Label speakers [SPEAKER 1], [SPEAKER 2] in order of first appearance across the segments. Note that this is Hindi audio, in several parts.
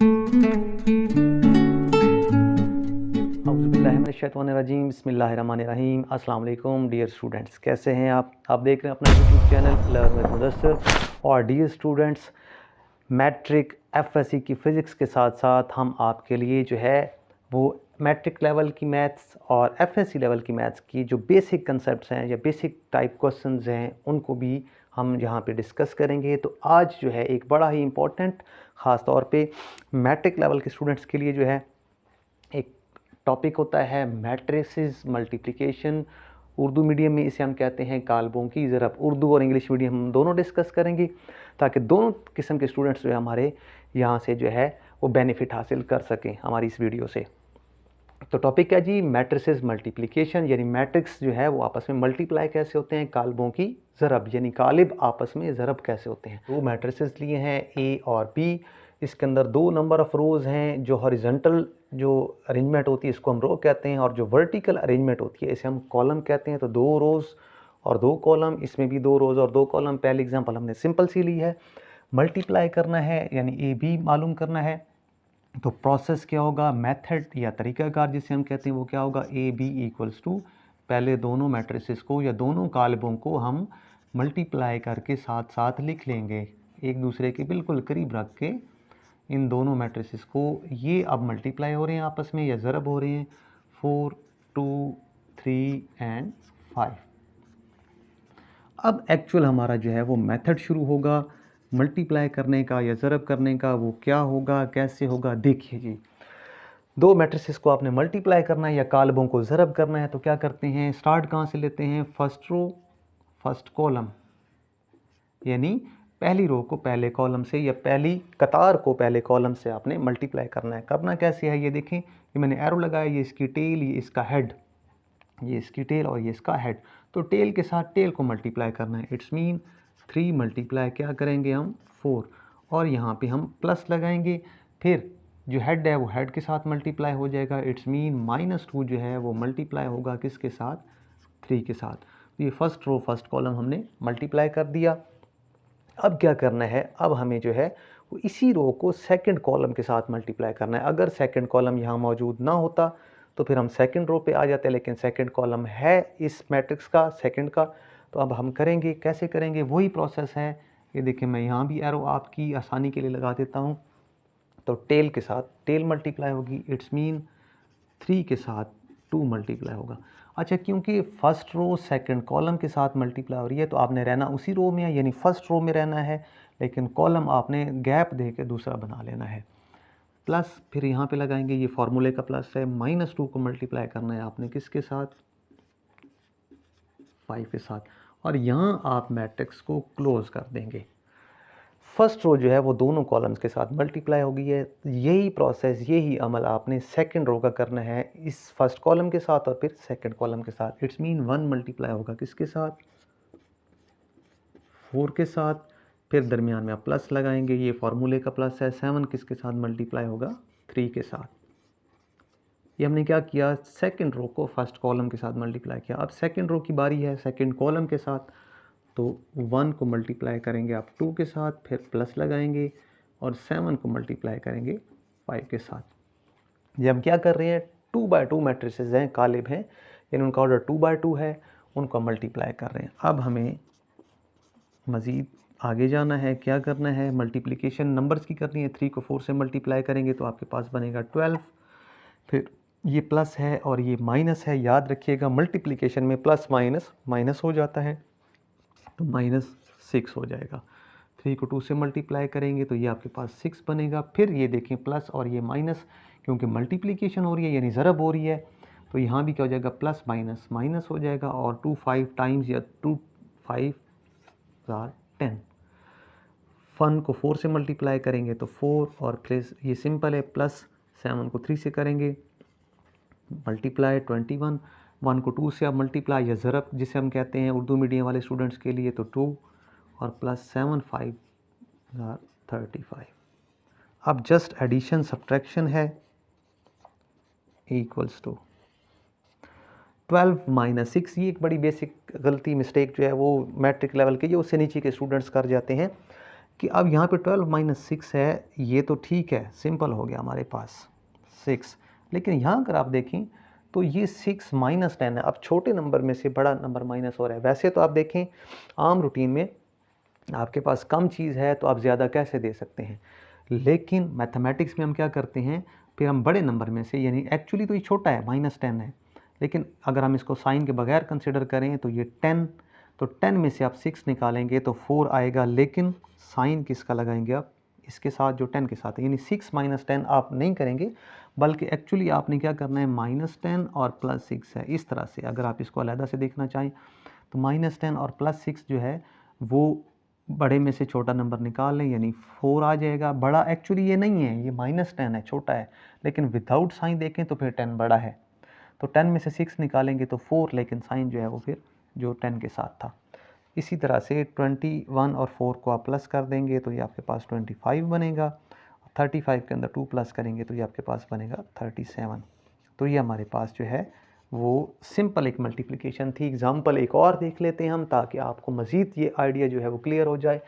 [SPEAKER 1] औज़ुबिल्लाहिमिनश्शैतानिर्रजीम बिस्मिल्लाहिर्रहमानिर्रहीम। अस्सलाम वालेकुम डियर स्टूडेंट्स, कैसे हैं आप देख रहे हैं अपना YouTube channel learn with Mudassir. और डियर स्टूडेंट्स, मैट्रिक एफएससी की फ़िज़िक्स के साथ साथ हम आपके लिए जो है वो मैट्रिक लेवल की मैथ्स और एफएससी लेवल की मैथ्स की जो बेसिक कंसेप्ट्स हैं या बेसिक टाइप क्वेश्चंस हैं उनको भी हम यहाँ पे डिस्कस करेंगे। तो आज जो है एक बड़ा ही इम्पोर्टेंट ख़ास तौर पे मैट्रिक लेवल के स्टूडेंट्स के लिए जो है एक टॉपिक होता है मैट्रिसेस मल्टीप्लिकेशन। उर्दू मीडियम में इसे हम कहते हैं काल्बों की ज़रब। उर्दू और इंग्लिश मीडियम हम दोनों डिस्कस करेंगे ताकि दोनों किस्म के स्टूडेंट्स जो है हमारे यहाँ से जो है वो बेनिफिट हासिल कर सकें हमारी इस वीडियो से। तो टॉपिक क्या जी, मैट्रिसेस मल्टीप्लिकेशन, यानी मैट्रिक्स जो है वो आपस में मल्टीप्लाई कैसे होते हैं, काल्बों की ज़रब यानी कालिब आपस में ज़रब कैसे होते हैं। दो मैट्रिसेस लिए हैं ए और बी, इसके अंदर दो नंबर ऑफ़ रोज़ हैं। जो हॉरिजॉन्टल जो अरेंजमेंट होती है इसको हम रो कहते हैं, और जो वर्टिकल अरेंजमेंट होती है इसे हम कॉलम कहते हैं। तो दो रोज़ और दो कॉलम, इसमें भी दो रोज़ और दो कॉलम। पहली एग्जांपल हमने सिंपल सी ली है, मल्टीप्लाई करना है यानी ए बी मालूम करना है। तो प्रोसेस क्या होगा, मेथड या तरीक़ाकार जिसे हम कहते हैं वो क्या होगा, ए बी इक्वल्स टू, पहले दोनों मैट्रिसेस को या दोनों काल्बों को हम मल्टीप्लाई करके साथ साथ लिख लेंगे, एक दूसरे के बिल्कुल करीब रख के इन दोनों मैट्रिसेस को। ये अब मल्टीप्लाई हो रहे हैं आपस में या ज़रब हो रहे हैं, 4 2 3 एंड 5। अब एक्चुअल हमारा जो है वो मेथड शुरू होगा मल्टीप्लाई करने का या ज़रब करने का। वो क्या होगा, कैसे होगा, देखिए जी। दो मैट्रिसेस को आपने मल्टीप्लाई करना है या काल्बों को ज़रब करना है तो क्या करते हैं, स्टार्ट कहाँ से लेते हैं, फर्स्ट रो फर्स्ट कॉलम, यानी पहली रो को पहले कॉलम से या पहली कतार को पहले कॉलम से आपने मल्टीप्लाई करना है। करना कैसे है, ये देखें, ये मैंने एरो लगाया, ये इसकी टेल, ये इसका हेड, ये इसकी टेल और ये इसका हेड। तो टेल के साथ टेल को मल्टीप्लाई करना है, इट्स मीन 3 मल्टीप्लाई क्या करेंगे हम 4, और यहाँ पे हम प्लस लगाएंगे। फिर जो हेड है वो हेड के साथ मल्टीप्लाई हो जाएगा, इट्स मीन -2 जो है वो मल्टीप्लाई होगा किसके साथ, 3 के साथ। तो ये फर्स्ट रो फर्स्ट कॉलम हमने मल्टीप्लाई कर दिया। अब क्या करना है, अब हमें जो है वो इसी रो को सेकंड कॉलम के साथ मल्टीप्लाई करना है। अगर सेकंड कॉलम यहाँ मौजूद ना होता तो फिर हम सेकंड रो पे आ जाते, लेकिन सेकंड कॉलम है इस मैट्रिक्स का सेकंड का। तो अब हम करेंगे, कैसे करेंगे, वही प्रोसेस है। ये देखिए, मैं यहाँ भी एरो आपकी आसानी के लिए लगा देता हूँ। तो टेल के साथ टेल मल्टीप्लाई होगी, इट्स मीन 3 के साथ 2 मल्टीप्लाई होगा। अच्छा, क्योंकि फर्स्ट रो सेकंड कॉलम के साथ मल्टीप्लाई हो रही है तो आपने रहना उसी रो में है, यानी फर्स्ट रो में रहना है, लेकिन कॉलम आपने गैप दे के दूसरा बना लेना है। प्लस फिर यहाँ पे लगाएंगे, ये फार्मूले का प्लस है, -2 को मल्टीप्लाई करना है आपने किसके साथ, 5 के साथ, और यहाँ आप मैट्रिक्स को क्लोज कर देंगे। फर्स्ट रो जो है वो दोनों कॉलम्स के साथ मल्टीप्लाई हो गई है। यही प्रोसेस, यही अमल आपने सेकंड रो का करना है, इस फर्स्ट कॉलम के साथ और फिर सेकंड कॉलम के साथ। इट्स मीन 1 मल्टीप्लाई होगा किसके साथ, 4 के साथ। फिर दरमियान में आप प्लस लगाएंगे, ये फार्मूले का प्लस है। 7 किसके साथ मल्टीप्लाई होगा, 3 के साथ। ये हमने क्या किया, सेकंड रो को फर्स्ट कॉलम के साथ मल्टीप्लाई किया। अब सेकंड रो की बारी है सेकंड कॉलम के साथ। तो 1 को मल्टीप्लाई करेंगे आप 2 के साथ, फिर प्लस लगाएंगे, और 7 को मल्टीप्लाई करेंगे 5 के साथ। ये हम क्या कर रहे हैं, 2 बाय 2 मैट्रिसेस हैं, कालिब हैं, यानी उनका ऑर्डर 2 बाय 2 है, उनको मल्टीप्लाई कर रहे हैं। अब हमें मज़ीद आगे जाना है, क्या करना है, मल्टीप्लिकेशन नंबर्स की करनी है। 3 को 4 से मल्टीप्लाई करेंगे तो आपके पास बनेगा 12। फिर ये प्लस है और ये माइनस है, याद रखिएगा मल्टीप्लिकेशन में प्लस माइनस माइनस हो जाता है, तो -6 हो जाएगा। 3 को 2 से मल्टीप्लाई करेंगे तो ये आपके पास 6 बनेगा। फिर ये देखें प्लस और ये माइनस, क्योंकि मल्टीप्लिकेशन हो रही है यानी ज़रब हो रही है, तो यहाँ भी क्या हो जाएगा, प्लस माइनस माइनस हो जाएगा। और 2 5 टाइम्स या 2 5 10। 1 को 4 से मल्टीप्लाई करेंगे तो 4, और फिर ये सिंपल है, प्लस 7 को 3 से करेंगे मल्टीप्लाई 21। 1 को 2 से आप मल्टीप्लाई या ज़रब जिसे हम कहते हैं उर्दू मीडियम वाले स्टूडेंट्स के लिए, तो 2 और प्लस 7 5 35। अब जस्ट एडिशन सब्ट्रैक्शन है, इक्वल्स टू 12 - 6। ये एक बड़ी बेसिक गलती मिस्टेक जो है वो मैट्रिक लेवल के, ये उससे नीचे के स्टूडेंट्स कर जाते हैं। कि अब यहाँ पे 12 माइनस 6 है, ये तो ठीक है, सिंपल हो गया हमारे पास 6। लेकिन यहाँ अगर आप देखें तो ये 6 माइनस 10 है। अब छोटे नंबर में से बड़ा नंबर माइनस हो रहा है। वैसे तो आप देखें आम रूटीन में आपके पास कम चीज़ है तो आप ज़्यादा कैसे दे सकते हैं, लेकिन मैथमेटिक्स में हम क्या करते हैं, फिर हम बड़े नंबर में से, यानी एक्चुअली तो ये छोटा है -10 है, लेकिन अगर हम इसको साइन के बगैर कंसिडर करें तो ये 10, तो 10 में से आप 6 निकालेंगे तो 4 आएगा, लेकिन साइन किसका लगाएंगे आप, इसके साथ जो 10 के साथ है, यानी 6 माइनस 10 आप नहीं करेंगे, बल्कि एक्चुअली आपने क्या करना है, -10 और +6 है। इस तरह से अगर आप इसको अलग से देखना चाहें तो -10 और +6 जो है वो बड़े में से छोटा नंबर निकाल लें, यानी 4 आ जाएगा। बड़ा एक्चुअली ये नहीं है, ये -10 है, छोटा है, लेकिन विदाउट साइन देखें तो फिर 10 बड़ा है। तो 10 में से 6 निकालेंगे तो 4, लेकिन साइन जो है वो फिर जो 10 के साथ था। इसी तरह से 21 और 4 को आप प्लस कर देंगे तो ये आपके पास 25 बनेगा। 35 के अंदर 2 प्लस करेंगे तो ये आपके पास बनेगा 37। तो ये हमारे पास जो है वो सिंपल एक मल्टीप्लिकेशन थी। एग्जाम्पल एक और देख लेते हैं हम, ताकि आपको मज़ीद ये आइडिया जो है वो क्लियर हो जाए।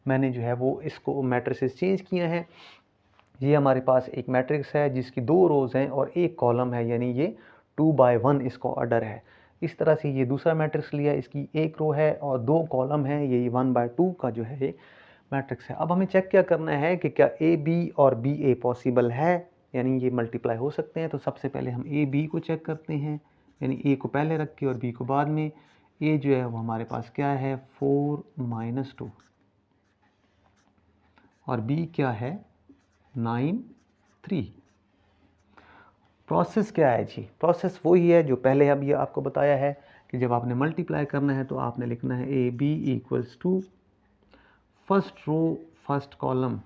[SPEAKER 1] मैंने जो है वो इसको मैट्रिसेस चेंज किए हैं। ये हमारे पास एक मैट्रिक्स है जिसकी 2 रोज़ हैं और 1 कॉलम है, यानी ये 2 बाय 1 इसको ऑर्डर है। इस तरह से ये दूसरा मैट्रिक्स लिया, इसकी 1 रो है और 2 कॉलम है, ये 1 बाय 2 का जो है ये मैट्रिक्स है। अब हमें चेक क्या करना है कि क्या ए बी और बी ए पॉसिबल है, यानी ये मल्टीप्लाई हो सकते हैं। तो सबसे पहले हम ए बी को चेक करते हैं, यानी ए को पहले रख के और बी को बाद में। ए जो है वो हमारे पास क्या है, 4 माइनस 2, और बी क्या है, 9 3। प्रोसेस क्या है जी, प्रोसेस वही है जो पहले अभी आपको बताया है कि जब आपने मल्टीप्लाई करना है तो आपने लिखना है A B equals to first row first column.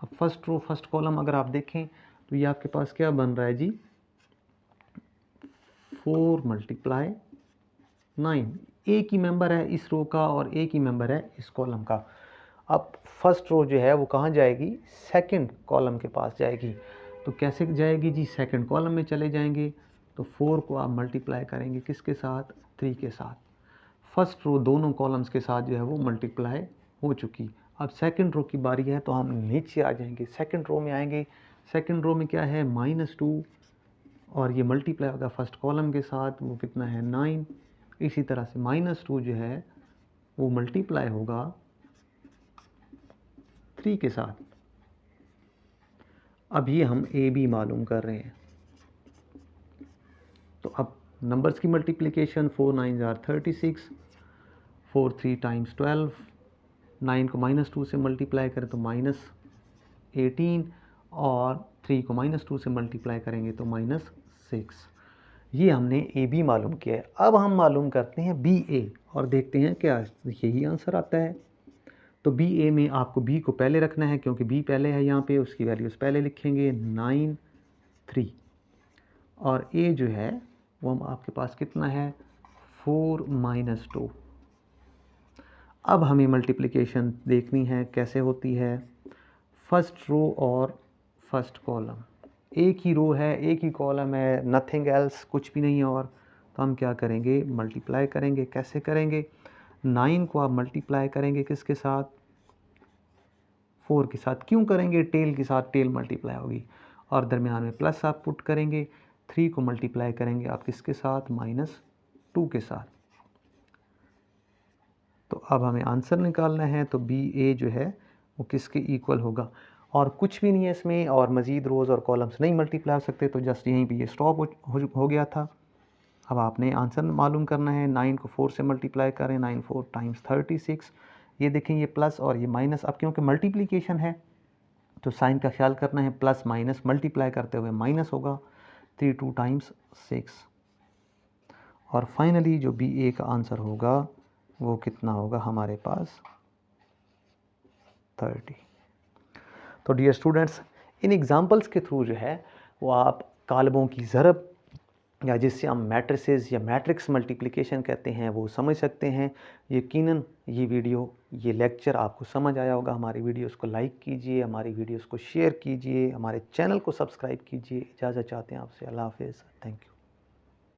[SPEAKER 1] अब फर्स्ट रो फर्स्ट कॉलम अगर आप देखें तो ये आपके पास क्या बन रहा है जी, 4 मल्टीप्लाई 9। एक ही मेंबर है इस रो का और एक ही मेंबर है इस कॉलम का। अब फर्स्ट रो जो है वो कहाँ जाएगी, सेकंड कॉलम के पास जाएगी। तो कैसे जाएगी जी, सेकंड कॉलम में चले जाएंगे। तो 4 को आप मल्टीप्लाई करेंगे किसके साथ, 3 के साथ। फर्स्ट रो दोनों कॉलम्स के साथ जो है वो मल्टीप्लाई हो चुकी। अब सेकंड रो की बारी है तो हम नीचे आ जाएंगे, सेकंड रो में आएंगे। सेकंड रो में क्या है, -2, और ये मल्टीप्लाई होगा फर्स्ट कॉलम के साथ, वो कितना है 9। इसी तरह से -2 जो है वो मल्टीप्लाई होगा 3 के साथ। अब ये हम ए बी मालूम कर रहे हैं। तो अब नंबर्स की मल्टीप्लिकेशन, 4 9 जार 36, 4 3 टाइम्स 12, 9 को -2 से मल्टीप्लाई करें तो -18, और 3 को -2 से मल्टीप्लाई करेंगे तो -6। ये हमने ए बी मालूम किया है। अब हम मालूम करते हैं बी ए और देखते हैं क्या यही आंसर आता है। तो बी ए में आपको बी को पहले रखना है क्योंकि बी पहले है, यहाँ पे उसकी वैल्यूज़ पहले लिखेंगे 9 3, और ए जो है वो हम आपके पास कितना है, 4 माइनस 2। अब हमें मल्टीप्लिकेशन देखनी है कैसे होती है, फर्स्ट रो और फर्स्ट कॉलम, एक ही रो है एक ही कॉलम है, नथिंग एल्स, कुछ भी नहीं है। और तो हम क्या करेंगे, मल्टीप्लाई करेंगे। कैसे करेंगे, 9 को आप मल्टीप्लाई करेंगे किसके साथ, 4 के साथ। क्यों करेंगे, टेल के साथ, टेल मल्टीप्लाई होगी, और दरमियान में प्लस आप पुट करेंगे। 3 को मल्टीप्लाई करेंगे आप किसके साथ, -2 के साथ। तो अब हमें आंसर निकालना है, तो बी ए जो है वो किसके इक्वल होगा, और कुछ भी नहीं है इसमें, और मज़ीद रोज़ और कॉलम्स नहीं मल्टीप्लाई हो सकते, तो जस्ट यहीं पे ये स्टॉप हो गया था। अब आपने आंसर मालूम करना है। 9 को 4 से मल्टीप्लाई करें, 9 4 टाइम्स 36। ये देखें ये प्लस और ये माइनस, अब क्योंकि मल्टीप्लिकेशन है तो साइन का ख्याल करना है, प्लस माइनस मल्टीप्लाई करते हुए माइनस होगा। 3 2 टाइम्स 6, और फाइनली जो बी ए का आंसर होगा वो कितना होगा हमारे पास, 30। तो डियर स्टूडेंट्स, इन एग्जांपल्स के थ्रू जो है वो आप कालबों की ज़रब, या जिससे हम मैट्रिसेस या मैट्रिक्स मल्टीप्लिकेशन कहते हैं, वो समझ सकते हैं। यकीनन ये वीडियो, ये लेक्चर आपको समझ आया होगा। हमारी वीडियोस को लाइक कीजिए, हमारी वीडियोस को शेयर कीजिए, हमारे चैनल को सब्सक्राइब कीजिए। इजाज़त चाहते हैं आपसे, अल्लाह हाफ़िज़, थैंक यू।